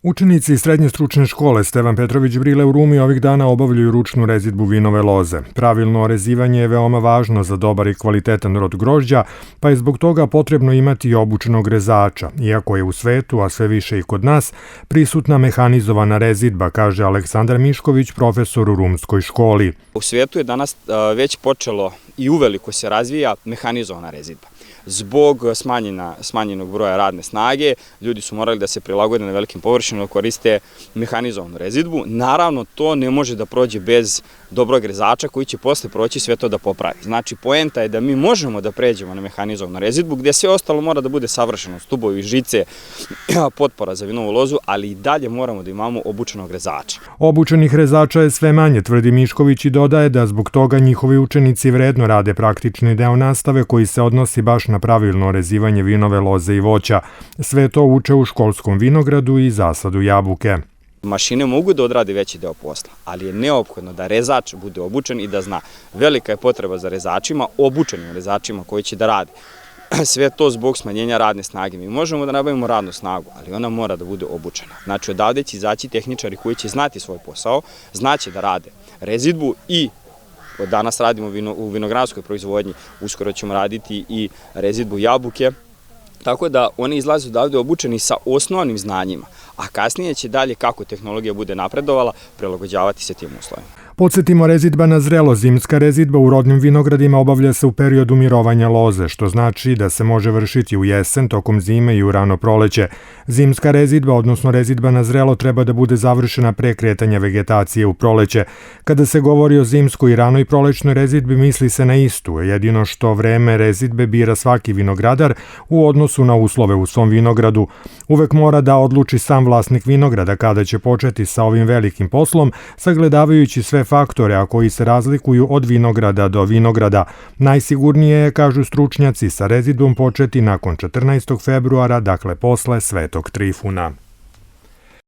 Učenici Srednje stručne škole Stevan Petrović Brile u Rumi ovih dana obavljaju ručnu rezidbu vinove loze. Pravilno rezivanje je veoma važno za dobar i kvalitetan rod grožđa, pa je zbog toga potrebno imati i obučenog rezača, iako je u svetu, a sve više i kod nas, prisutna mehanizovana rezidba, kaže Aleksandar Mišković, profesor u rumskoj školi. U svijetu je danas već počelo i uveliko se razvija mehanizovana rezidba. Zbog smanjenog broja radne snage, ljudi su morali da se prilagode na velikim površinama, koriste mehanizovanu rezidbu. Naravno, to ne može da prođe bez dobrog rezača koji će posle proći sve to da popravi. Znači, poenta je da mi možemo da pređemo na mehanizovanu rezidbu, gdje sve ostalo mora da bude savršeno, stubovi, žice, potpora za vinovu lozu, ali i dalje moramo da imamo obučenog rezača. Obučenih rezača je sve manje, tvrdi Mišković, i dodaje da zbog toga njihovi učenici vredno rade praktični deo nastave koji se odnosi baš na pravilno rezivanje vinove loze i voća. Sve to uče u školskom vinogradu i zasadu jabuke. Mašine mogu da odradi veći deo posla, ali je neophodno da rezač bude obučen i da zna. Velika je potreba za rezačima, obučenim rezačima koji će da rade. Sve to zbog smanjenja radne snage. Mi možemo da nabavimo radnu snagu, ali ona mora da bude obučena. Znači, odavde će izaći tehničari koji će znati svoj posao, znaće da rade rezidbu i danas radimo u vinogradskoj proizvodnji, uskoro ćemo raditi i rezidbu jabuke, tako da oni izlaze odavde obučeni sa osnovnim znanjima, a kasnije će dalje, kako tehnologija bude napredovala, prilagođavati se tim uslovima. Podsjetimo, rezidba na zrelo. Zimska rezidba u rodnim vinogradima obavlja se u periodu mirovanja loze, što znači da se može vršiti u jesen, tokom zime i u rano proleće. Zimska rezidba, odnosno rezidba na zrelo, treba da bude završena pre kretanja vegetacije u proleće. Kada se govori o zimskoj i ranoj prolećnoj rezidbi, misli se na istu, jedino što vreme rezidbe bira svaki vinogradar u odnosu na uslove u svom vinogradu. Uvek mora da odluči sam vlasnik vinograda kada će početi sa ovim velikim poslom, sagledavajući sve faktore, a koji se razlikuju od vinograda do vinograda. Najsigurnije je, kažu stručnjaci, sa rezidbom početi nakon 14. februara, dakle posle Svetog Trifuna.